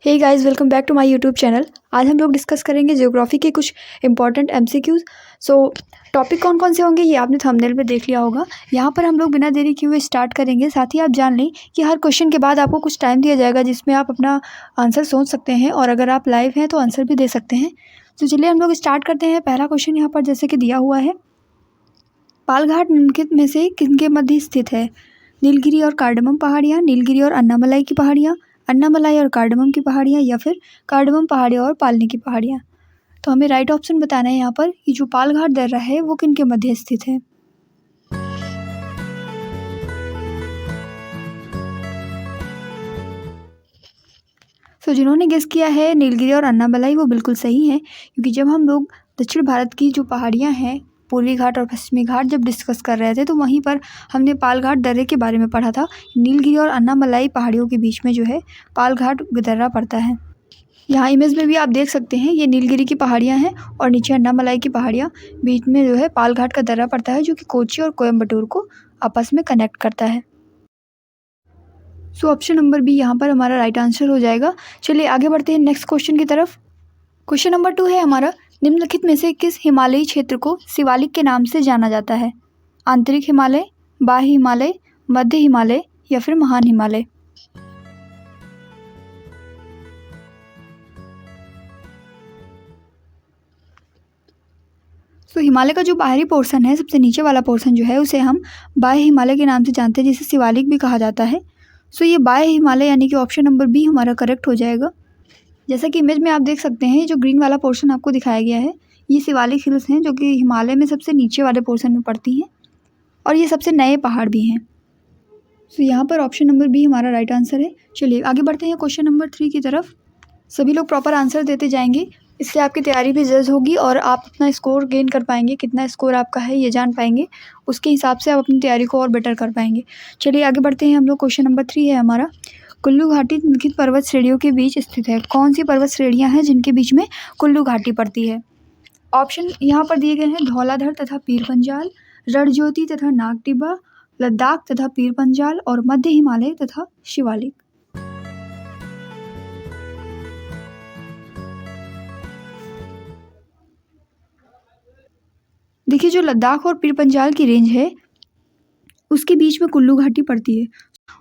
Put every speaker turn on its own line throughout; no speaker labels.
Hey guys, welcome back to my YouTube channel. आज हम लोग डिस्कस करेंगे ज्योग्राफी के कुछ इंपॉर्टेंट एमसीक्यूज। टॉपिक कौन कौन से होंगे ये आपने थंबनेल पे देख लिया होगा। यहाँ पर हम लोग बिना देरी किए हुए स्टार्ट करेंगे। साथ ही आप जान लें कि हर क्वेश्चन के बाद आपको कुछ टाइम दिया जाएगा जिसमें आप अपना आंसर सोच सकते हैं, और अगर आप लाइव हैं तो आंसर भी दे सकते हैं। तो चलिए हम लोग स्टार्ट करते हैं। पहला क्वेश्चन यहाँ पर जैसे कि दिया हुआ है, पालघाट निम्नलिखित में से किनके मध्य स्थित है? नीलगिरी और कार्डमम पहाड़ियाँ, नीलगिरी और अन्नामलाई की पहाड़ियाँ, अन्नामलाई और कार्डमम की पहाड़ियाँ, या फिर कार्डमम पहाड़ियाँ और पालनी की पहाड़ियाँ। तो हमें राइट ऑप्शन बताना है यहाँ पर कि जो पालघाट दर्रा है वो किनके मध्य स्थित है। जिन्होंने गेस किया है नीलगिरी और अन्नामलाई वो बिल्कुल सही है, क्योंकि जब हम लोग दक्षिण भारत की जो पहाड़ियाँ हैं, पूर्वी घाट और पश्चिमी घाट जब डिस्कस कर रहे थे तो वहीं पर हमने पालघाट दर्रे के बारे में पढ़ा था। नीलगिरी और अन्नामलाई पहाड़ियों के बीच में जो है पालघाट दर्रा पड़ता है। यहाँ इमेज में भी आप देख सकते हैं, ये नीलगिरी की पहाड़ियाँ हैं और नीचे अन्नामलाई की पहाड़ियाँ, बीच में जो है पालघाट का दर्रा पड़ता है जो कि कोच्चि और कोयम्बटूर को आपस में कनेक्ट करता है। ऑप्शन नंबर बी यहाँ पर हमारा राइट आंसर हो जाएगा। चलिए आगे बढ़ते हैं नेक्स्ट क्वेश्चन की तरफ। क्वेश्चन नंबर 2 है हमारा, निम्नलिखित में से किस हिमालयी क्षेत्र को शिवालिक के नाम से जाना जाता है? आंतरिक हिमालय, बाह्य हिमालय, मध्य हिमालय, या फिर महान हिमालय। हिमालय का जो बाहरी पोर्शन है, सबसे नीचे वाला पोर्शन जो है उसे हम बाह्य हिमालय के नाम से जानते हैं, जिसे शिवालिक भी कहा जाता है। ये बाह्य हिमालय यानी कि ऑप्शन नंबर बी हमारा करेक्ट हो जाएगा। जैसा कि इमेज में आप देख सकते हैं, जो ग्रीन वाला पोर्शन आपको दिखाया गया है ये शिवालिक हिल्स हैं, जो कि हिमालय में सबसे नीचे वाले पोर्शन में पड़ती हैं, और ये सबसे नए पहाड़ भी हैं। यहाँ पर ऑप्शन नंबर बी हमारा राइट आंसर है। चलिए आगे बढ़ते हैं क्वेश्चन नंबर 3 की तरफ। सभी लोग प्रॉपर आंसर देते जाएंगे, इससे आपकी तैयारी भी जज होगी और आप अपना स्कोर गेन कर पाएंगे। कितना स्कोर आपका है ये जान पाएंगे, उसके हिसाब से आप अपनी तैयारी को और बेटर कर पाएंगे। चलिए आगे बढ़ते हैं हम लोग। क्वेश्चन नंबर 3 है हमारा, कुल्लू घाटी निम्नलिखित पर्वत श्रेणियों के बीच स्थित है? कौन सी पर्वत श्रेणियां हैं जिनके बीच में कुल्लू घाटी पड़ती है? ऑप्शन यहाँ पर दिए गए हैं, धौलाधर तथा पीर पंजाल, रणज्योति तथा नागटिब्बा, लद्दाख तथा पीर पंजाल, और मध्य हिमालय तथा शिवालिक। देखिए, जो लद्दाख और पीर पंजाल की रेंज है उसके बीच में कुल्लू घाटी पड़ती है।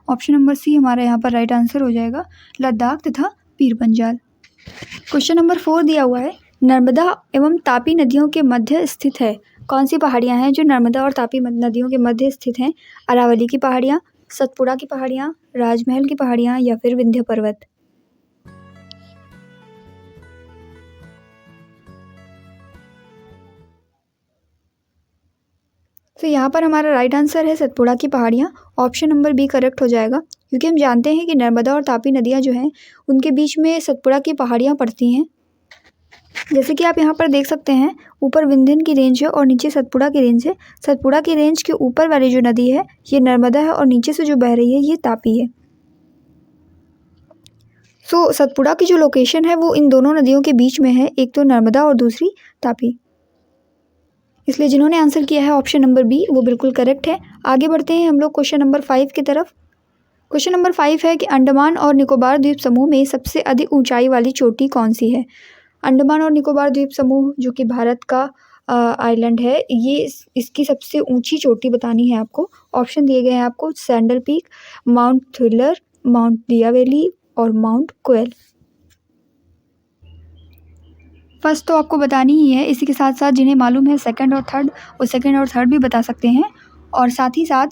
ऑप्शन नंबर सी हमारा यहाँ पर राइट आंसर हो जाएगा, लद्दाख तथा पीर पंजाल। क्वेश्चन नंबर 4 दिया हुआ है, नर्मदा एवं तापी नदियों के मध्य स्थित है? कौन सी पहाड़ियाँ हैं जो नर्मदा और तापी नदियों के मध्य स्थित हैं? अरावली की पहाड़ियाँ, सतपुड़ा की पहाड़ियाँ, राजमहल की पहाड़ियाँ, या फिर विंध्य पर्वत। यहाँ पर हमारा राइट आंसर है सतपुड़ा की पहाड़ियाँ। ऑप्शन नंबर बी करेक्ट हो जाएगा, क्योंकि हम जानते हैं कि नर्मदा और तापी नदियाँ जो हैं उनके बीच में सतपुड़ा की पहाड़ियाँ पड़ती हैं। जैसे कि आप यहाँ पर देख सकते हैं, ऊपर विंध्यन की रेंज है और नीचे सतपुड़ा की रेंज है। सतपुड़ा की रेंज के ऊपर वाली जो नदी है ये नर्मदा है, और नीचे से जो बह रही है ये तापी है। सतपुड़ा की जो लोकेशन है वो इन दोनों नदियों के बीच में है, एक तो नर्मदा और दूसरी तापी। इसलिए जिन्होंने आंसर किया है ऑप्शन नंबर बी वो बिल्कुल करेक्ट है। आगे बढ़ते हैं हम लोग क्वेश्चन नंबर 5 की तरफ। क्वेश्चन नंबर 5 है कि अंडमान और निकोबार द्वीप समूह में सबसे अधिक ऊंचाई वाली चोटी कौन सी है? अंडमान और निकोबार द्वीप समूह जो कि भारत का आइलैंड है, ये इसकी सबसे ऊंची चोटी बतानी है आपको। ऑप्शन दिए गए हैं आपको, Saddle Peak, Mount Thuillier, Mount Diavolo, और माउंट क्वेल। फर्स्ट तो आपको बतानी ही है, इसी के साथ साथ जिन्हें मालूम है सेकंड और थर्ड, वो सेकंड और थर्ड भी बता सकते हैं, और साथ ही साथ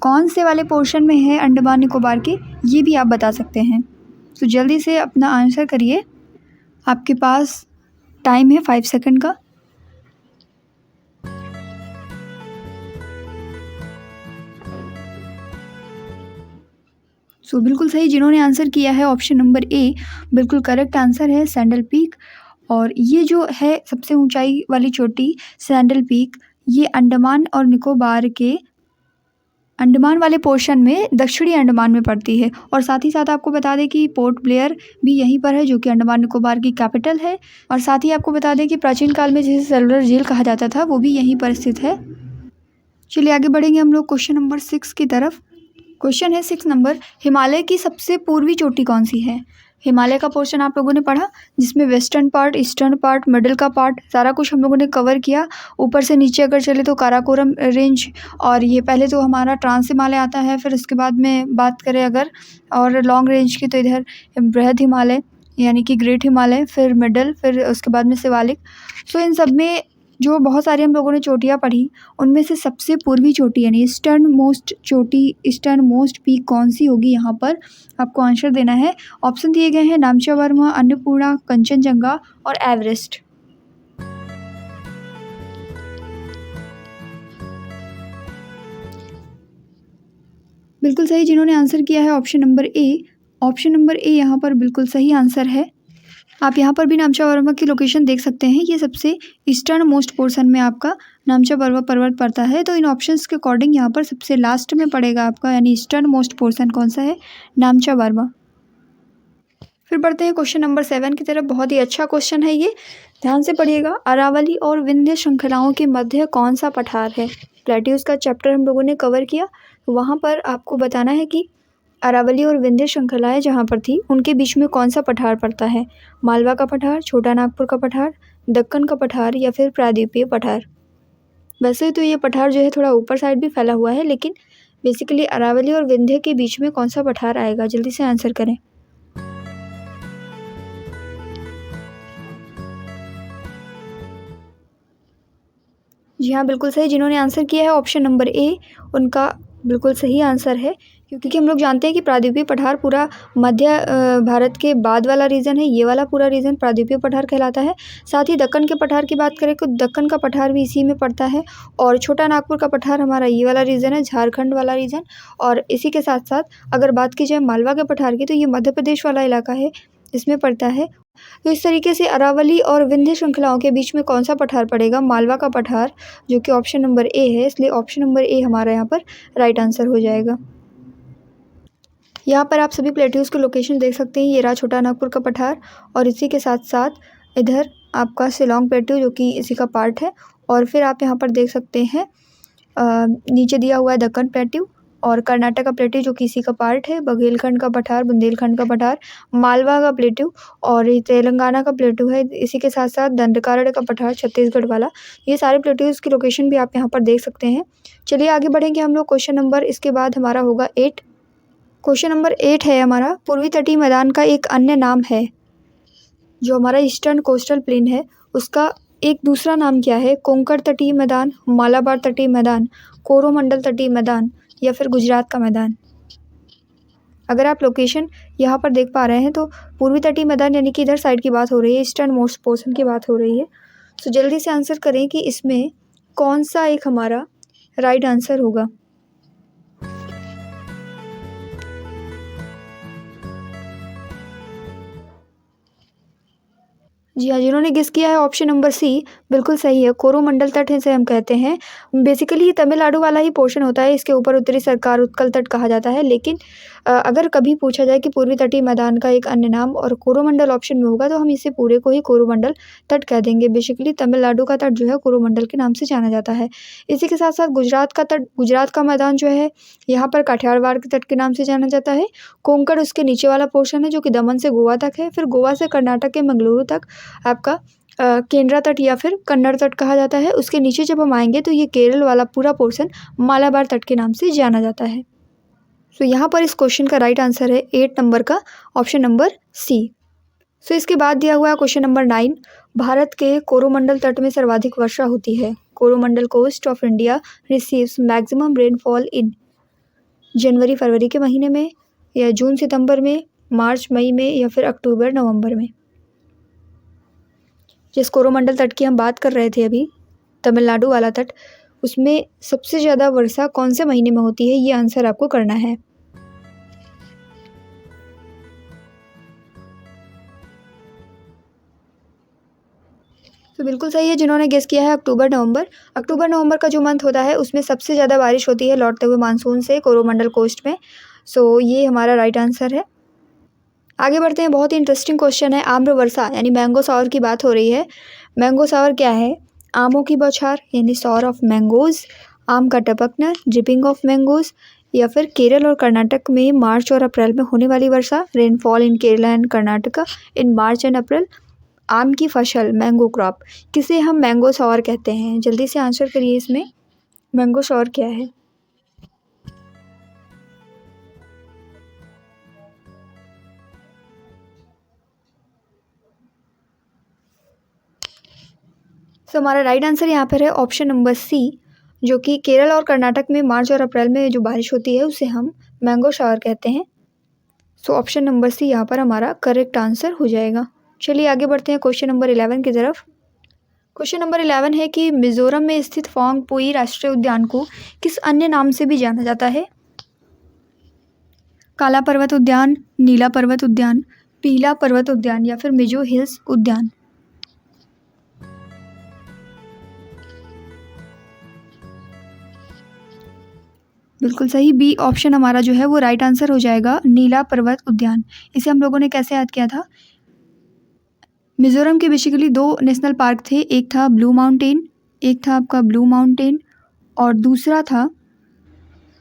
कौन से वाले पोर्शन में है अंडमान निकोबार के ये भी आप बता सकते हैं। जल्दी से अपना आंसर करिए, आपके पास टाइम है 5 सेकंड का। बिल्कुल सही, जिन्होंने आंसर किया है ऑप्शन नंबर ए बिल्कुल करेक्ट आंसर है, सैंडल पीक। और ये जो है सबसे ऊंचाई वाली चोटी सैंडल पीक, ये अंडमान और निकोबार के अंडमान वाले पोर्शन में दक्षिणी अंडमान में पड़ती है। और साथ ही साथ आपको बता दें कि पोर्ट ब्लेयर भी यहीं पर है, जो कि अंडमान निकोबार की कैपिटल है। और साथ ही आपको बता दें कि प्राचीन काल में जिसे सेलुलर जेल कहा जाता था वो भी यहीं पर स्थित है। चलिए आगे बढ़ेंगे हम लोग क्वेश्चन नंबर 6 की तरफ। क्वेश्चन है 6 नंबर, हिमालय की सबसे पूर्वी चोटी कौन सी है? हिमालय का पोर्शन आप लोगों ने पढ़ा, जिसमें western part, eastern part, middle का पार्ट, सारा कुछ हम लोगों ने कवर किया। ऊपर से नीचे अगर चले तो काराकोरम रेंज, और ये पहले तो हमारा ट्रांस हिमालय आता है, फिर उसके बाद में बात करें अगर और लॉन्ग रेंज की तो इधर बृहद हिमालय यानी कि ग्रेट हिमालय, फिर मिडल, फिर उसके बाद में शिवालिक। सो इन सब में जो बहुत सारी हम लोगों ने चोटियाँ पढ़ी, उनमें से सबसे पूर्वी चोटी यानी ईस्टर्न मोस्ट चोटी, ईस्टर्न मोस्ट पीक कौन सी होगी, यहाँ पर आपको आंसर देना है। ऑप्शन दिए गए हैं नामचा वर्मा, अन्नपूर्णा, कंचनजंगा और एवरेस्ट। बिल्कुल सही, जिन्होंने आंसर किया है option number A. Option number A यहाँ पर बिल्कुल सही आंसर है। आप यहाँ पर भी नामचा वर्मा की लोकेशन देख सकते हैं। ये सबसे ईस्टर्न मोस्ट पोर्शन में आपका नामचा वर्मा पर्वत पड़ता है। तो इन ऑप्शंस के अकॉर्डिंग यहाँ पर सबसे लास्ट में पड़ेगा आपका, यानी ईस्टर्न मोस्ट पोर्शन कौन सा है, नामचा वर्मा। फिर बढ़ते हैं क्वेश्चन नंबर 7 की तरफ। बहुत ही अच्छा क्वेश्चन है ये, ध्यान से पढ़िएगा। अरावली और विंध्य श्रृंखलाओं के मध्य कौन सा पठार है। प्लेट्यूज का चैप्टर हम लोगों ने कवर किया, तो वहाँ पर आपको बताना है कि अरावली और विंध्य श्रृंखलाएं जहाँ पर थी उनके बीच में कौन सा पठार पड़ता है। मालवा का पठार, छोटा नागपुर का पठार, दक्कन का पठार या फिर प्रायद्वीपीय पठार। वैसे तो ये पठार जो है थोड़ा ऊपर साइड भी फैला हुआ है, लेकिन बेसिकली अरावली और विंध्य के बीच में कौन सा पठार आएगा, जल्दी से आंसर करें। जी हाँ, बिल्कुल सही, जिन्होंने आंसर किया है ऑप्शन नंबर ए, उनका बिल्कुल सही आंसर है। क्योंकि हम लोग जानते हैं कि प्रायद्वीपीय पठार पूरा मध्य भारत के बाद वाला रीजन है, ये वाला पूरा रीजन प्रायद्वीपीय पठार कहलाता है। साथ ही दक्कन के पठार की बात करें तो दक्कन का पठार भी इसी में पड़ता है, और छोटा नागपुर का पठार हमारा ये वाला रीजन है, झारखंड वाला रीजन। और इसी के साथ साथ अगर बात की जाए मालवा के पठार की, तो ये मध्य प्रदेश वाला इलाका है, इसमें पड़ता है। तो इस तरीके से अरावली और विंध्य श्रृंखलाओं के बीच में कौन सा पठार पड़ेगा, मालवा का पठार, जो कि ऑप्शन नंबर ए है। इसलिए ऑप्शन नंबर ए हमारा यहाँ पर राइट आंसर हो जाएगा। यहाँ पर आप सभी प्लेट्यूज की लोकेशन देख सकते हैं। ये रहा छोटा नागपुर का पठार, और इसी के साथ साथ इधर आपका शिलोंग प्लेट्यू जो कि इसी का पार्ट है। और फिर आप यहाँ पर देख सकते हैं नीचे दिया हुआ है दक्कन प्लेट्यू, और कर्नाटक का प्लेट्यू जो कि इसी का पार्ट है, बघेलखंड का पठार, बुंदेलखंड का पठार, मालवा का प्लेट्यू, और ये तेलंगाना का प्लेट्यू है। इसी के साथ साथ दंडकारण्य का पठार छत्तीसगढ़ वाला। ये सारे प्लेट्यूज की लोकेशन भी आप यहाँ पर देख सकते हैं। चलिए आगे बढ़ेंगे हम लोग। क्वेश्चन नंबर इसके बाद हमारा होगा 8। क्वेश्चन नंबर 8 है हमारा, पूर्वी तटीय मैदान का एक अन्य नाम है। जो हमारा ईस्टर्न कोस्टल प्लेन है उसका एक दूसरा नाम क्या है। कोंकण तटीय मैदान, मालाबार तटीय मैदान, कोरोमंडल तटीय मैदान या फिर गुजरात का मैदान। अगर आप लोकेशन यहाँ पर देख पा रहे हैं तो पूर्वी तटीय मैदान यानी कि इधर साइड की बात हो रही है, ईस्टर्न मोस्ट पोर्शन की बात हो रही है। तो जल्दी से आंसर करें कि इसमें कौन सा एक हमारा राइट आंसर होगा। जी हाँ, जिन्होंने गेस किया है ऑप्शन नंबर सी, बिल्कुल सही है। कोरोमंडल तट इसे हम कहते हैं। बेसिकली ये तमिलनाडु वाला ही पोर्शन होता है, इसके ऊपर उत्तरी सरकार उत्कल तट कहा जाता है। लेकिन अगर कभी पूछा जाए कि पूर्वी तटीय मैदान का एक अन्य नाम और कोरोमंडल ऑप्शन में होगा, तो हम इसे पूरे को ही कोरोमंडल तट कह देंगे। बेसिकली तमिलनाडु का तट जो है कोरोमंडल के नाम से जाना जाता है। इसी के साथ साथ गुजरात का तट, गुजरात का मैदान जो है यहाँ पर काठियावाड़ के तट के नाम से जाना जाता है। कोंकण उसके नीचे वाला पोर्शन है जो कि दमन से गोवा तक है। फिर गोवा से कर्नाटक के मंगलुरु तक आपका केंद्रा तट या फिर कन्नड़ तट कहा जाता है। उसके नीचे जब हम आएंगे तो ये केरल वाला पूरा पोर्शन मालाबार तट के नाम से जाना जाता है। सो यहाँ पर इस क्वेश्चन का राइट आंसर है 8 नंबर का ऑप्शन नंबर सी। सो इसके बाद दिया हुआ है क्वेश्चन नंबर 9। भारत के कोरोमंडल तट में सर्वाधिक वर्षा होती है। Coromandel coast of India receives maximum rainfall in January February के महीने में, या जून सितंबर में, मार्च मई में, या फिर अक्टूबर नवंबर में। जिस कोरोमंडल तट की हम बात कर रहे थे अभी, तमिलनाडु वाला तट, उसमें सबसे ज़्यादा वर्षा कौन से महीने में होती है, ये आंसर आपको करना है। तो बिल्कुल सही है, जिन्होंने गेस किया है अक्टूबर नवंबर। अक्टूबर नवंबर का जो मंथ होता है उसमें सबसे ज़्यादा बारिश होती है लौटते हुए मानसून से कोरोमंडल कोस्ट में। सो ये हमारा राइट आंसर है। आगे बढ़ते हैं, बहुत ही इंटरेस्टिंग क्वेश्चन है। आम्र वर्षा यानी मैंगो सावर की बात हो रही है। मैंगो सावर क्या है? आमों की बौछार यानी सॉर ऑफ मैंगोज, आम का टपकना ड्रिपिंग ऑफ मैंगोज, या फिर केरल और कर्नाटक में मार्च और अप्रैल में होने वाली वर्षा, rainfall in Kerala and Karnataka in March and April. आम की फसल, मैंगो क्रॉप, किसे हम मैंगो सॉर कहते हैं। जल्दी से आंसर करिए इसमें, मैंगो सॉर क्या है। तो हमारा राइट आंसर यहाँ पर है ऑप्शन नंबर सी, जो कि केरल और कर्नाटक में मार्च और अप्रैल में जो बारिश होती है उसे हम मैंगो शावर कहते हैं। सो ऑप्शन नंबर सी यहाँ पर हमारा करेक्ट आंसर हो जाएगा। चलिए आगे बढ़ते हैं क्वेश्चन नंबर 11 की तरफ। क्वेश्चन नंबर 11 है कि मिजोरम में स्थित फोंग पुई राष्ट्रीय उद्यान को किस अन्य नाम से भी जाना जाता है। काला पर्वत उद्यान, नीला पर्वत उद्यान, पीला पर्वत उद्यान या फिर मिजो हिल्स उद्यान। बिल्कुल सही, बी ऑप्शन हमारा जो है वो राइट आंसर हो जाएगा, नीला पर्वत उद्यान। इसे हम लोगों ने कैसे याद किया था। मिजोरम के बेसिकली 2 नेशनल पार्क थे, एक था ब्लू माउंटेन और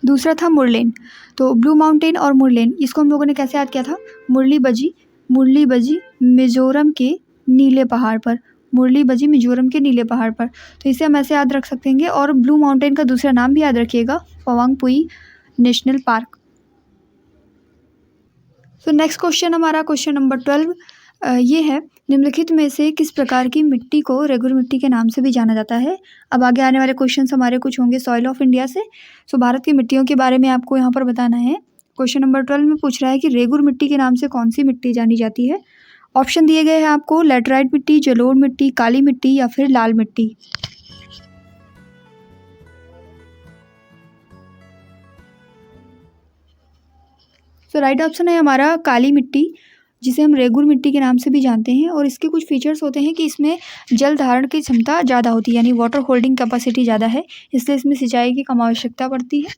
दूसरा था मुरलेन। तो ब्लू माउंटेन और मुरलेन, इसको हम लोगों ने कैसे याद किया था, मुरली बजी मिजोरम के नीले पहाड़ पर, तो इसे हम ऐसे याद रख सकते हैं। और ब्लू माउंटेन का दूसरा नाम भी याद रखिएगा, पवांग पुई नेशनल पार्क। तो नेक्स्ट क्वेश्चन हमारा क्वेश्चन नंबर 12 ये है, निम्नलिखित में से किस प्रकार की मिट्टी को रेगुर मिट्टी के नाम से भी जाना जाता है। अब आगे आने वाले क्वेश्चंस हमारे कुछ होंगे सॉइल ऑफ इंडिया से। सो भारत की मिट्टियों के बारे में आपको यहाँ पर बताना है। क्वेश्चन नंबर 12 में पूछ रहा है कि रेगुर मिट्टी के नाम से कौन सी मिट्टी जानी जाती है। ऑप्शन दिए गए हैं आपको, लैटराइट मिट्टी, जलोढ़ मिट्टी, काली मिट्टी या फिर लाल मिट्टी। तो राइट ऑप्शन है हमारा काली मिट्टी, जिसे हम रेगुर मिट्टी के नाम से भी जानते हैं। और इसके कुछ फीचर्स होते हैं कि इसमें जल धारण की क्षमता ज़्यादा होती है, यानी वाटर होल्डिंग कैपेसिटी ज़्यादा है, इसलिए इसमें सिंचाई की कम आवश्यकता पड़ती है।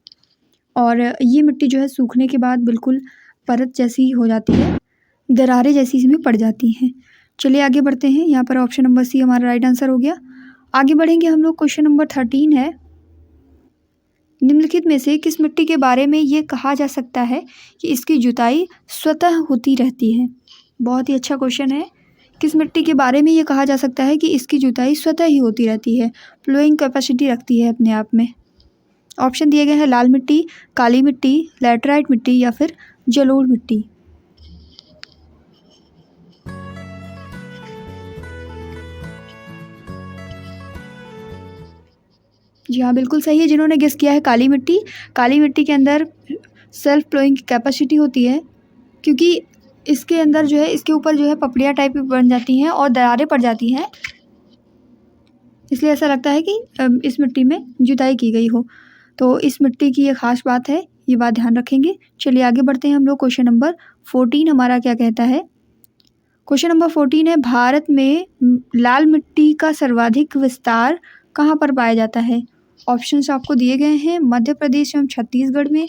और ये मिट्टी जो है सूखने के बाद बिल्कुल परत जैसी हो जाती है, दरारें जैसी इसमें पड़ जाती हैं। चलिए आगे बढ़ते हैं, यहाँ पर ऑप्शन नंबर सी हमारा राइट आंसर हो गया। आगे बढ़ेंगे हम लोग, क्वेश्चन नंबर 13 है, निम्नलिखित में से किस मिट्टी के बारे में ये कहा जा सकता है कि इसकी जुताई स्वतः होती रहती है। बहुत ही अच्छा क्वेश्चन है, किस मिट्टी के बारे में ये कहा जा सकता है कि इसकी जुताई स्वतः ही होती रहती है, फ्लोइंग कैपेसिटी रखती है अपने आप में। ऑप्शन दिए गए हैं, लाल मिट्टी, काली मिट्टी, लैटराइट मिट्टी या फिर जलोढ़ मिट्टी। जी हाँ, बिल्कुल सही है जिन्होंने गेस किया है काली मिट्टी। काली मिट्टी के अंदर सेल्फ फ्लोइंग कैपेसिटी होती है, क्योंकि इसके अंदर जो है, इसके ऊपर जो है पपड़ियाँ टाइप की बन जाती हैं और दरारें पड़ जाती हैं, इसलिए ऐसा लगता है कि इस मिट्टी में जुताई की गई हो। तो इस मिट्टी की ये खास बात है, ये बात ध्यान रखेंगे। चलिए आगे बढ़ते हैं हम लोग, क्वेश्चन नंबर 14 हमारा क्या कहता है। क्वेश्चन नंबर 14 है, भारत में लाल मिट्टी का सर्वाधिक विस्तार कहाँ पर पाया जाता है। ऑप्शंस आपको दिए गए हैं, मध्य प्रदेश एवं छत्तीसगढ़ में,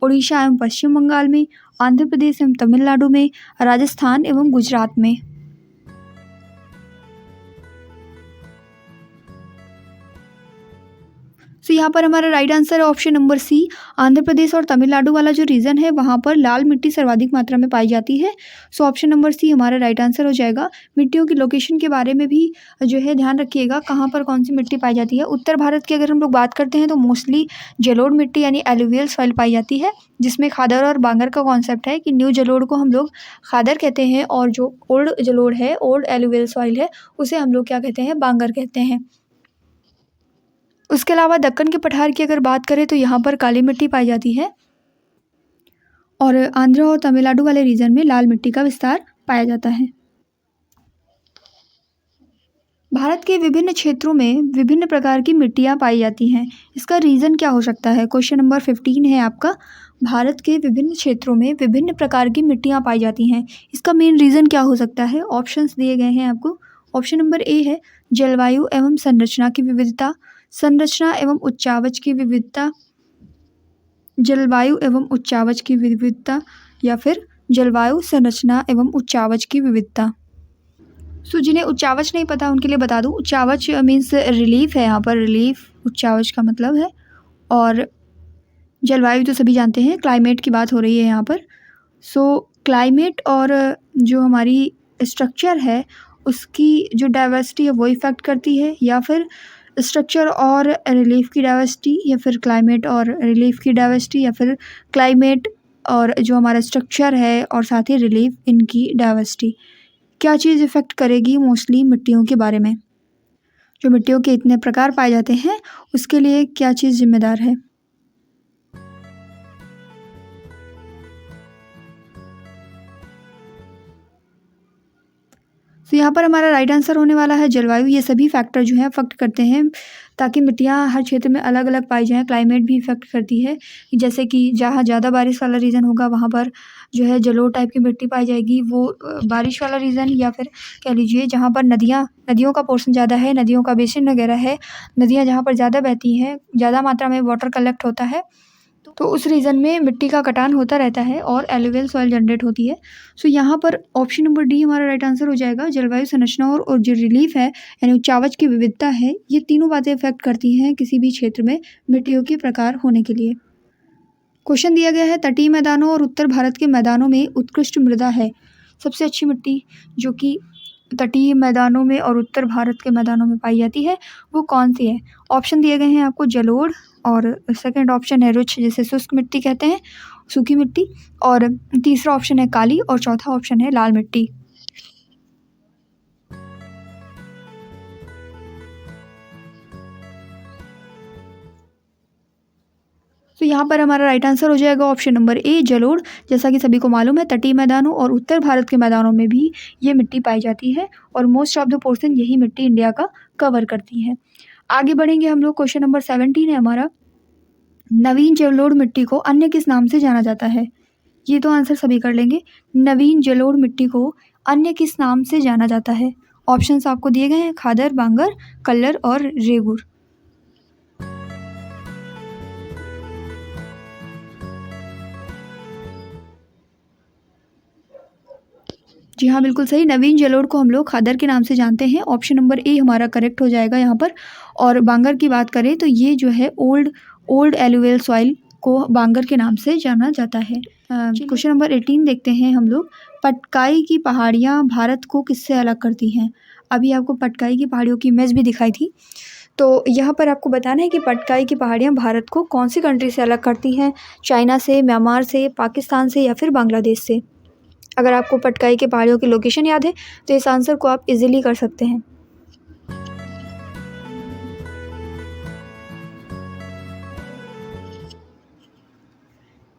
उड़ीसा एवं पश्चिम बंगाल में, आंध्र प्रदेश एवं तमिलनाडु में, राजस्थान एवं गुजरात में। सो यहाँ पर हमारा राइट आंसर है option number C, Andhra Pradesh और तमिलनाडु वाला जो रीजन है वहाँ पर लाल मिट्टी सर्वाधिक मात्रा में पाई जाती है। सो ऑप्शन नंबर सी हमारा राइट आंसर हो जाएगा। मिट्टियों की लोकेशन के बारे में भी जो है ध्यान रखिएगा, कहाँ पर कौन सी मिट्टी पाई जाती है। उत्तर भारत की अगर हम लोग बात करते हैं तो मोस्टली जलोढ़ मिट्टी यानी एलुवियल सॉइल पाई जाती है, जिसमें खादर और बांगर का कॉन्सेप्ट है कि न्यू जलोढ़ को हम लोग खादर कहते हैं और जो ओल्ड जलोढ़ है, ओल्ड एलुवियल सॉइल है, उसे हम लोग क्या कहते हैं, बांगर कहते हैं। उसके अलावा दक्कन के पठार की अगर बात करें तो यहाँ पर काली मिट्टी पाई जाती है और आंध्र और तमिलनाडु वाले रीजन में लाल मिट्टी का विस्तार पाया जाता है। भारत के विभिन्न क्षेत्रों में विभिन्न प्रकार की मिट्टियाँ पाई जाती हैं, इसका रीज़न क्या हो सकता है। क्वेश्चन नंबर 15 है आपका, भारत के विभिन्न क्षेत्रों में विभिन्न प्रकार की मिट्टियाँ पाई जाती हैं, इसका मेन रीज़न क्या हो सकता है। ऑप्शंस दिए गए हैं आपको। ऑप्शन नंबर ए है जलवायु एवं संरचना की विविधता, संरचना एवं उच्चावच की विविधता, जलवायु एवं उच्चावच की विविधता या फिर जलवायु, संरचना एवं उच्चावच की विविधता। सो जिन्हें उच्चावच नहीं पता उनके लिए बता दूं, उच्चावच मीन्स रिलीफ है, यहाँ पर रिलीफ उच्चावच का मतलब है। और जलवायु तो सभी जानते हैं, क्लाइमेट की बात हो रही है यहाँ पर। सो क्लाइमेट और जो हमारी स्ट्रक्चर है उसकी जो डाइवर्सिटी है वो इफ़ेक्ट करती है, या फिर स्ट्रक्चर और रिलीफ की डाइवर्सिटी, या फिर क्लाइमेट और रिलीफ की डाइवर्सिटी, या फिर क्लाइमेट और जो हमारा स्ट्रक्चर है और साथ ही रिलीफ, इनकी डाइवर्सिटी। क्या चीज़ इफ़ेक्ट करेगी मोस्टली मिट्टियों के बारे में? जो मिट्टियों के इतने प्रकार पाए जाते हैं उसके लिए क्या चीज़ जिम्मेदार है? तो यहाँ पर हमारा राइट आंसर होने वाला है जलवायु। ये सभी फैक्टर जो हैं अफेक्ट करते हैं ताकि मिट्टियाँ हर क्षेत्र में अलग अलग पाई जाएँ। क्लाइमेट भी इफेक्ट करती है, जैसे कि जहाँ ज़्यादा बारिश वाला रीजन होगा वहाँ पर जो है जलोढ़ टाइप की मिट्टी पाई जाएगी, वो बारिश वाला रीजन, या फिर कह लीजिए जहाँ पर नदियों का पोर्शन ज़्यादा है, नदियों का बेसिन वगैरह है, नदियाँ जहाँ पर ज़्यादा बहती हैं, ज़्यादा मात्रा में वाटर कलेक्ट होता है, तो उस रीजन में मिट्टी का कटान होता रहता है और एलुवियल सॉइल जनरेट होती है। सो यहाँ पर ऑप्शन नंबर डी हमारा राइट आंसर हो जाएगा। जलवायु संरचना और जो रिलीफ है यानी उच्चावच की विविधता है, ये तीनों बातें इफेक्ट करती हैं किसी भी क्षेत्र में मिट्टियों के प्रकार होने के लिए। क्वेश्चन दिया गया है, तटीय मैदानों और उत्तर भारत के मैदानों में उत्कृष्ट मृदा है। सबसे अच्छी मिट्टी जो कि तटीय मैदानों में और उत्तर भारत के मैदानों में पाई जाती है वो कौन सी है? ऑप्शन दिए गए हैं आपको, जलोढ़, और सेकंड ऑप्शन है रुक्ष जिसे शुष्क मिट्टी कहते हैं, सूखी मिट्टी, और तीसरा ऑप्शन है काली, और चौथा ऑप्शन है लाल मिट्टी। तो यहाँ पर हमारा राइट आंसर हो जाएगा ऑप्शन नंबर ए, जलोढ़। जैसा कि सभी को मालूम है तटीय मैदानों और उत्तर भारत के मैदानों में भी ये मिट्टी पाई जाती है और मोस्ट ऑफ द पोर्शन यही मिट्टी इंडिया का कवर करती है। आगे बढ़ेंगे हम लोग। क्वेश्चन नंबर 17 है हमारा, नवीन जलोढ़ मिट्टी को अन्य किस नाम से जाना जाता है? ये तो आंसर सभी कर लेंगे। नवीन जलोढ़ मिट्टी को अन्य किस नाम से जाना जाता है? ऑप्शंस आपको दिए गए हैं, खादर, बांगर, कल्लर और रेगुर। जी हाँ, बिल्कुल सही। नवीन जलोढ़ को हम लोग खादर के नाम से जानते हैं। ऑप्शन नंबर ए हमारा करेक्ट हो जाएगा यहाँ पर। और बांगर की बात करें तो ये जो है ओल्ड एलुवियल सॉइल को बांगर के नाम से जाना जाता है। क्वेश्चन नंबर 18 देखते हैं हम लोग। पटकाई की पहाड़ियाँ भारत को किससे अलग करती हैं? अभी आपको पटकाई की पहाड़ियों की इमेज भी दिखाई थी, तो यहाँ पर आपको बताना है कि पटकाई की पहाड़ियाँ भारत को कौन सी कंट्री से अलग करती हैं? चाइना से, म्यांमार से, पाकिस्तान से, या फिर बांग्लादेश से? अगर आपको पटकाई की पहाड़ियों की लोकेशन याद है तो इस आंसर को आप इजीली कर सकते हैं।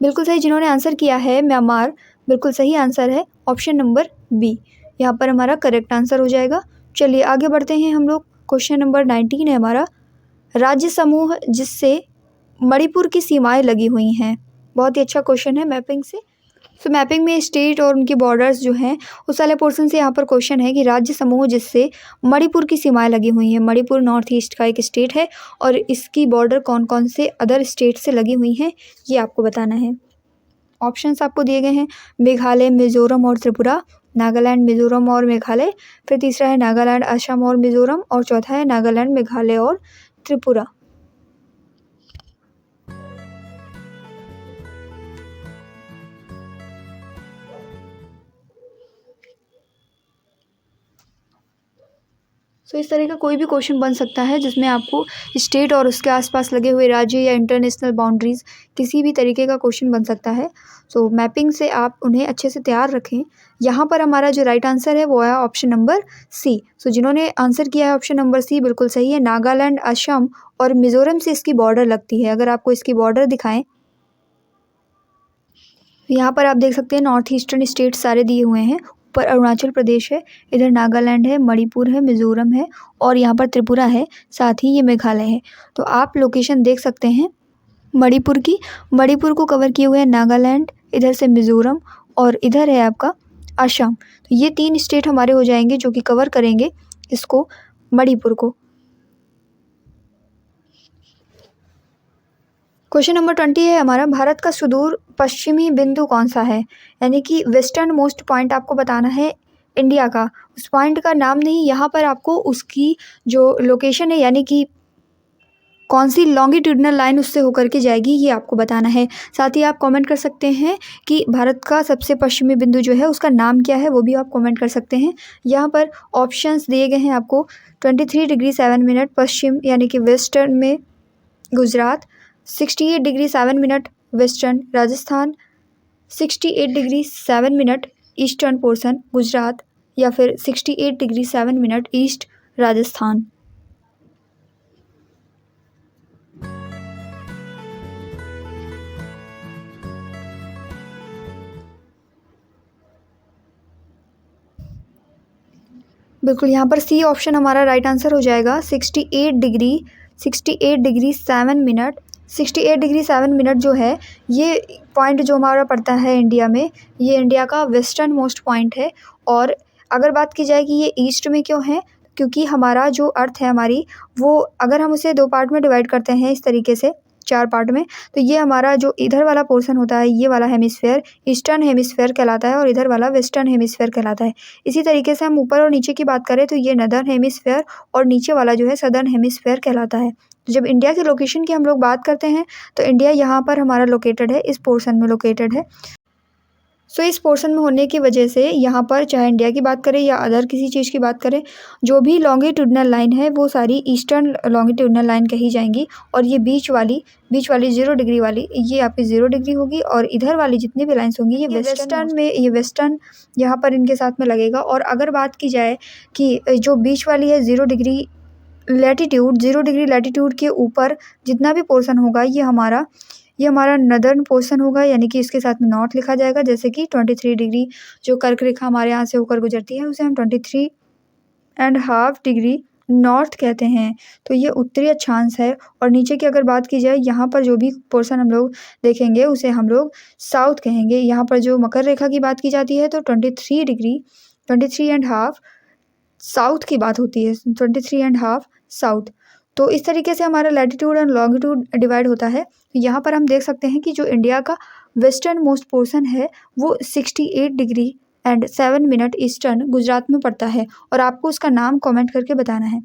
बिल्कुल सही, जिन्होंने आंसर किया है म्यांमार, बिल्कुल सही आंसर है ऑप्शन नंबर बी। यहाँ पर हमारा करेक्ट आंसर हो जाएगा। चलिए आगे बढ़ते हैं हम लोग। क्वेश्चन नंबर 19 है हमारा, राज्य समूह जिससे मणिपुर की सीमाएं लगी हुई हैं। बहुत ही अच्छा क्वेश्चन है मैपिंग से। सो मैपिंग में स्टेट और उनकी बॉर्डर्स जो हैं उस वाले पोर्शन से यहाँ पर क्वेश्चन है कि राज्य समूह जिससे मणिपुर की सीमाएं लगी हुई हैं। मणिपुर नॉर्थ ईस्ट का एक स्टेट है और इसकी बॉर्डर कौन कौन से अदर स्टेट से लगी हुई हैं ये आपको बताना है। ऑप्शंस आपको दिए गए हैं, मेघालय, मिजोरम और त्रिपुरा, नागालैंड, मिजोरम और मेघालय, फिर तीसरा है नागालैंड, असम और मिजोरम, और चौथा है नागालैंड, मेघालय और त्रिपुरा। तो इस तरह का कोई भी क्वेश्चन बन सकता है जिसमें आपको स्टेट और उसके आसपास लगे हुए राज्य या इंटरनेशनल बाउंड्रीज़ किसी भी तरीके का क्वेश्चन बन सकता है। सो मैपिंग से आप उन्हें अच्छे से तैयार रखें। यहाँ पर हमारा जो राइट आंसर है वो है ऑप्शन नंबर सी। सो जिन्होंने आंसर किया है ऑप्शन नंबर सी बिल्कुल सही है। नागालैंड, असम और मिजोरम से इसकी बॉर्डर लगती है। अगर आपको इसकी बॉर्डर दिखाएं, यहाँ पर आप देख सकते हैं नॉर्थ ईस्टर्न स्टेट सारे दिए हुए हैं। ऊपर अरुणाचल प्रदेश है, इधर नागालैंड है, मणिपुर है, मिजोरम है, और यहाँ पर त्रिपुरा है, साथ ही ये मेघालय है। तो आप लोकेशन देख सकते हैं मणिपुर की। मणिपुर को कवर किए हुए हैं नागालैंड, इधर से मिजोरम, और इधर है आपका असम। तो ये 3 स्टेट हमारे हो जाएंगे जो कि कवर करेंगे इसको, मणिपुर को। क्वेश्चन नंबर 20 है हमारा, भारत का सुदूर पश्चिमी बिंदु कौन सा है? यानी कि वेस्टर्न मोस्ट पॉइंट आपको बताना है इंडिया का। उस पॉइंट का नाम नहीं, यहाँ पर आपको उसकी जो लोकेशन है यानी कि कौन सी लॉन्गिट्यूडनल लाइन उससे होकर के जाएगी, ये आपको बताना है। साथ ही आप कमेंट कर सकते हैं कि भारत का सबसे पश्चिमी बिंदु जो है उसका नाम क्या है, वो भी आप कमेंट कर सकते हैं। यहाँ पर ऑप्शंस दिए गए हैं आपको। 23 डिग्री 7 मिनट पश्चिम यानी कि वेस्टर्न में Gujarat, 68 degree 7 minute western Rajasthan, 68 degree 7 minute eastern portion Gujarat, या फिर 68 डिग्री 7 मिनट ईस्ट राजस्थान। बिल्कुल, यहाँ पर सी ऑप्शन हमारा राइट आंसर हो जाएगा। 68 डिग्री 7 मिनट 68 डिग्री 7 मिनट जो है ये पॉइंट जो हमारा पड़ता है इंडिया में, ये इंडिया का वेस्टर्न मोस्ट पॉइंट है। और अगर बात की जाए कि ये ईस्ट में क्यों है, क्योंकि हमारा जो अर्थ है हमारी, वो अगर हम उसे 2 पार्ट में डिवाइड करते हैं इस तरीके से, 4 पार्ट में, तो ये हमारा जो इधर वाला पोर्शन होता है, ये वाला हेमिस्फेयर ईस्टर्न हेमिस्फेयर कहलाता है और इधर वाला वेस्टर्न हेमिस्फेयर कहलाता है। इसी तरीके से हम ऊपर और नीचे की बात करें तो ये नदर्न हेमिस्फेयर और नीचे वाला जो है सदर्न हेमिस्फेयर कहलाता है। तो जब इंडिया के लोकेशन की हम लोग बात करते हैं तो इंडिया यहाँ पर हमारा लोकेटेड है, इस पोर्शन में लोकेटेड है। सो इस पोर्शन में होने की वजह से यहाँ पर चाहे इंडिया की बात करें या अदर किसी चीज़ की बात करें, जो भी लॉन्गिट्यूडनल लाइन है वो सारी ईस्टर्न लॉन्गिट्यूडनल लाइन कही जाएंगी। और ये बीच वाली 0 डिग्री वाली ये आपकी 0 डिग्री होगी, और इधर वाली जितनी भी लाइन्स होंगी ये वेस्टर्न में, ये वेस्टर्न यहाँ पर इनके साथ में लगेगा। और अगर बात की जाए कि जो बीच वाली है 0 डिग्री लैटिट्यूड, 0 डिग्री लैटिट्यूड के ऊपर जितना भी पोर्शन होगा ये हमारा नदर्न पोर्शन होगा, यानी कि इसके साथ में नॉर्थ लिखा जाएगा। जैसे कि 23 डिग्री जो कर्क रेखा हमारे यहाँ से होकर गुजरती है उसे हम 23.5 डिग्री नॉर्थ कहते हैं। तो ये उत्तरी अक्षांश है। और नीचे की अगर बात की जाए, यहाँ पर जो भी पोर्शन हम लोग देखेंगे उसे हम लोग साउथ कहेंगे। यहाँ पर जो मकर रेखा की बात की जाती है तो 23.5 साउथ की बात होती है, 23.5 साउथ। तो इस तरीके से हमारा लैटिट्यूड एंड लॉन्गिट्यूड डिवाइड होता है। यहाँ पर हम देख सकते हैं कि जो इंडिया का वेस्टर्न मोस्ट पोर्शन है वो 68 degree and 7 minute eastern Gujarat में पड़ता है, और आपको उसका नाम कमेंट करके बताना है।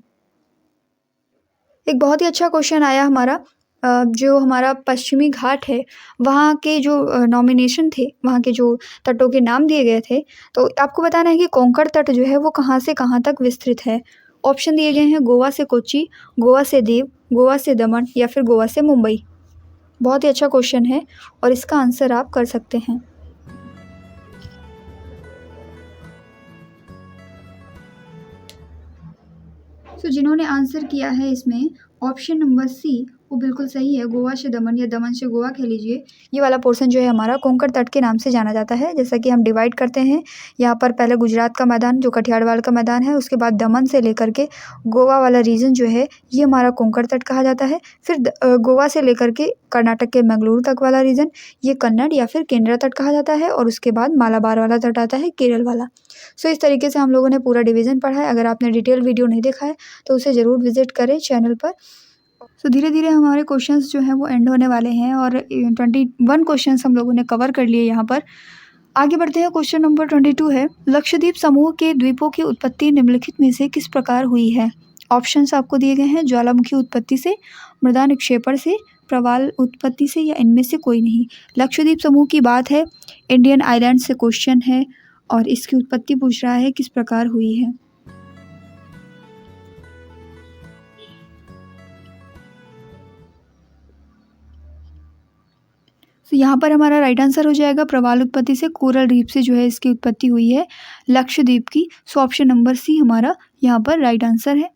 एक बहुत ही अच्छा क्वेश्चन आया हमारा, जो हमारा पश्चिमी घाट है वहाँ के जो नॉमिनेशन थे, वहाँ के जो तटों के नाम दिए गए थे, तो आपको बताना है कि कोंकण तट जो है वो कहाँ से कहाँ तक विस्तृत है। ऑप्शन दिए गए हैं गोवा से कोच्चि, गोवा से दीव, गोवा से दमन, या फिर गोवा से मुंबई। बहुत ही अच्छा क्वेश्चन है और इसका आंसर आप कर सकते हैं। सो जिन्होंने आंसर किया है इसमें ऑप्शन नंबर सी, वो बिल्कुल सही है। गोवा से दमन या दमन से गोवा कह लीजिए, ये वाला पोर्शन जो है हमारा कोंकण तट के नाम से जाना जाता है। जैसा कि हम डिवाइड करते हैं, यहाँ पर पहले गुजरात का मैदान जो कठियावाड़ का मैदान है, उसके बाद दमन से लेकर के गोवा वाला रीजन जो है ये हमारा कोंकण तट कहा जाता है। फिर गोवा से लेकर के कर्नाटक के मंगलुरु तक वाला रीजन ये कन्नड़ या फिर केंद्र तट कहा जाता है, और उसके बाद मालाबार वाला तट आता है, केरल वाला। सो इस तरीके से हम लोगों ने पूरा डिवीज़न पढ़ा है। अगर आपने डिटेल वीडियो नहीं देखा है तो उसे ज़रूर विजिट करें चैनल पर। सो धीरे धीरे हमारे क्वेश्चंस जो हैं वो एंड होने वाले हैं, और 21 क्वेश्चंस हम लोगों ने कवर कर लिए यहाँ पर। आगे बढ़ते हैं। क्वेश्चन नंबर 22 है, लक्षद्वीप समूह के द्वीपों की उत्पत्ति निम्नलिखित में से किस प्रकार हुई है। ऑप्शंस आपको दिए गए हैं, ज्वालामुखी उत्पत्ति से, मृदा निक्षेपण से, प्रवाल उत्पत्ति से, या इनमें से कोई नहीं। लक्षद्वीप समूह की बात है, इंडियन आइलैंड से क्वेश्चन है, और इसकी उत्पत्ति पूछ रहा है किस प्रकार हुई है। तो यहाँ पर हमारा राइट आंसर हो जाएगा प्रवाल उत्पत्ति से, कोरल रीफ से जो है इसकी उत्पत्ति हुई है लक्षद्वीप की। सो ऑप्शन नंबर सी हमारा यहाँ पर राइट आंसर है।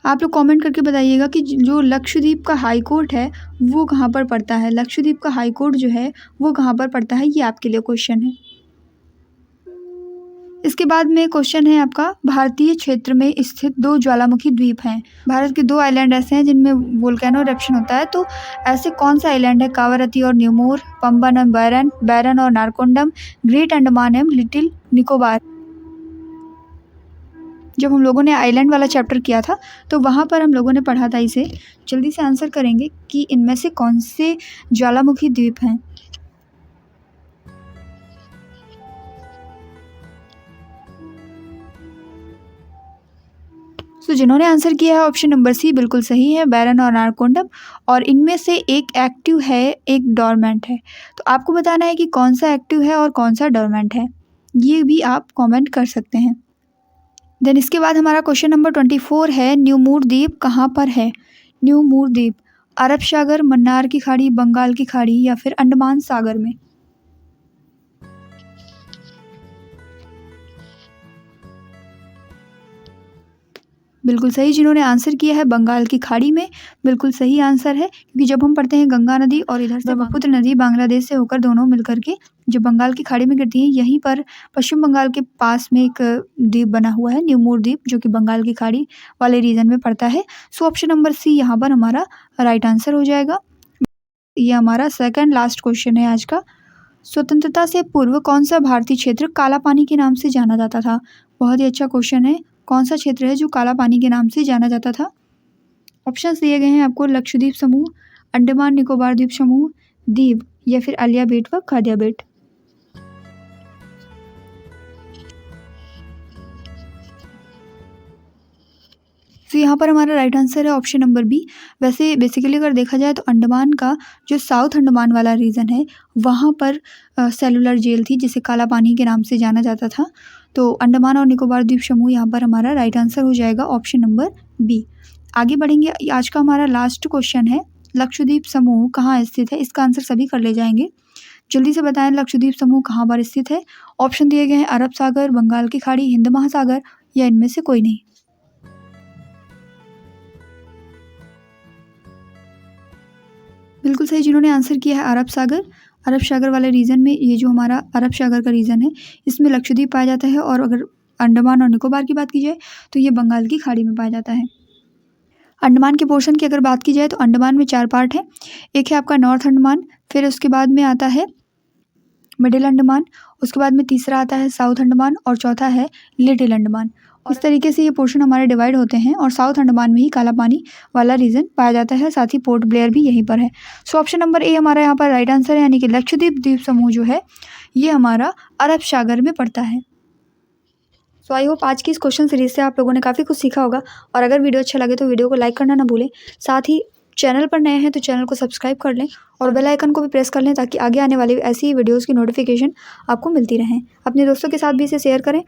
आप लोग कमेंट करके बताइएगा कि जो लक्षद्वीप का हाई कोर्ट है वो कहाँ पर पड़ता है। लक्षद्वीप का हाई कोर्ट जो है वो कहाँ पर पड़ता है, ये आपके लिए क्वेश्चन है। इसके बाद में क्वेश्चन है आपका, भारतीय क्षेत्र में स्थित 2 ज्वालामुखी द्वीप हैं। भारत के 2 आइलैंड ऐसे हैं जिनमें वोल्केनो इरप्शन होता है, तो ऐसे कौन सा आइलैंड है। कावरत्ती और न्यूमोर, पंबन और बैरन, बैरन और नारकोंडम, ग्रेट अंडमान एवं लिटिल निकोबार। जब हम लोगों ने आइलैंड वाला चैप्टर किया था तो वहाँ पर हम लोगों ने पढ़ा था इसे। जल्दी से आंसर करेंगे कि इनमें से कौन से ज्वालामुखी द्वीप हैं। तो जिन्होंने आंसर किया है ऑप्शन नंबर सी बिल्कुल सही है, बैरन और नारकोंडम। और इनमें से एक एक्टिव है, एक डोरमेंट है। तो आपको बताना है कि कौन सा एक्टिव है और कौन सा डोरमेंट है, ये भी आप कमेंट कर सकते हैं। देन इसके बाद हमारा क्वेश्चन नंबर 24 है, न्यूमूर द्वीप कहाँ पर है? न्यूमूर द्वीप अरब सागर, मन्नार की खाड़ी, बंगाल की खाड़ी या फिर अंडमान सागर में? बिल्कुल सही, जिन्होंने आंसर किया है बंगाल की खाड़ी में, बिल्कुल सही आंसर है। क्योंकि जब हम पढ़ते हैं गंगा नदी और इधर से ब्रह्मपुत्र नदी बांग्लादेश से होकर दोनों मिलकर के जो बंगाल की खाड़ी में गिरती है, यहीं पर पश्चिम बंगाल के पास में एक द्वीप बना हुआ है, न्यूमूर द्वीप, जो कि बंगाल की खाड़ी वाले रीजन में पड़ता है। सो ऑप्शन नंबर सी यहाँ पर हमारा राइट आंसर हो जाएगा। ये हमारा सेकंड लास्ट क्वेश्चन है आज का। स्वतंत्रता से पूर्व कौन सा भारतीय क्षेत्र काला पानी के नाम से जाना जाता था? बहुत ही अच्छा क्वेश्चन है। कौन सा क्षेत्र है जो काला पानी के नाम से जाना जाता था? ऑप्शंस दिए गए हैं आपको, लक्षद्वीप समूह, अंडमान निकोबार द्वीप समूह, दीव या फिर आलिया बेट व खादिया बेट। तो यहाँ पर हमारा राइट आंसर है ऑप्शन नंबर बी। वैसे बेसिकली अगर देखा जाए तो अंडमान का जो साउथ अंडमान वाला रीजन है, वहाँ पर सेलुलर जेल थी जिसे काला पानी के नाम से जाना जाता था। तो अंडमान और निकोबार द्वीप समूह यहाँ पर हमारा राइट आंसर हो जाएगा ऑप्शन नंबर बी। आगे बढ़ेंगे, आज का हमारा लास्ट क्वेश्चन है, लक्षद्वीप समूह कहाँ स्थित है? इसका आंसर सभी कर ले जाएंगे। जल्दी से बताएं, लक्षद्वीप समूह कहाँ पर स्थित है? ऑप्शन दिए गए हैं, अरब सागर, बंगाल की खाड़ी, हिंद महासागर या इनमें से कोई नहीं। बिल्कुल सही, जिन्होंने आंसर किया है अरब सागर। अरब सागर वाले रीजन में, ये जो हमारा अरब सागर का रीजन है, इसमें लक्षद्वीप पाया जाता है। और अगर अंडमान और निकोबार की बात की जाए तो ये बंगाल की खाड़ी में पाया जाता है। अंडमान के पोर्शन की अगर बात की जाए तो अंडमान में 4 पार्ट हैं। एक है आपका नॉर्थ अंडमान, फिर उसके बाद में आता है मिडिल अंडमान, उसके बाद में तीसरा आता है साउथ अंडमान और चौथा है लिटिल अंडमान। इस तरीके से ये पोर्शन हमारे डिवाइड होते हैं और साउथ अंडमान में ही काला पानी वाला रीजन पाया जाता है, साथ ही पोर्ट ब्लेयर भी यहीं पर है। सो ऑप्शन नंबर ए हमारा यहाँ पर राइट आंसर है, यानी कि लक्षद्वीप द्वीप समूह जो है ये हमारा अरब सागर में पड़ता है। सो आई होप आज की इस क्वेश्चन सीरीज से आप लोगों ने काफ़ी कुछ सीखा होगा। और अगर वीडियो अच्छा लगे तो वीडियो को लाइक करना ना भूलें। साथ ही चैनल पर नए हैं तो चैनल को सब्सक्राइब कर लें और बेल आइकन को भी प्रेस कर लें, ताकि आगे आने वाली ऐसी ही वीडियोज़ की नोटिफिकेशन आपको मिलती रहें। अपने दोस्तों के साथ भी इसे शेयर करें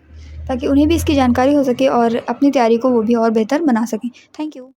ताकि उन्हें भी इसकी जानकारी हो सके और अपनी तैयारी को वो भी और बेहतर बना सकें। Thank you.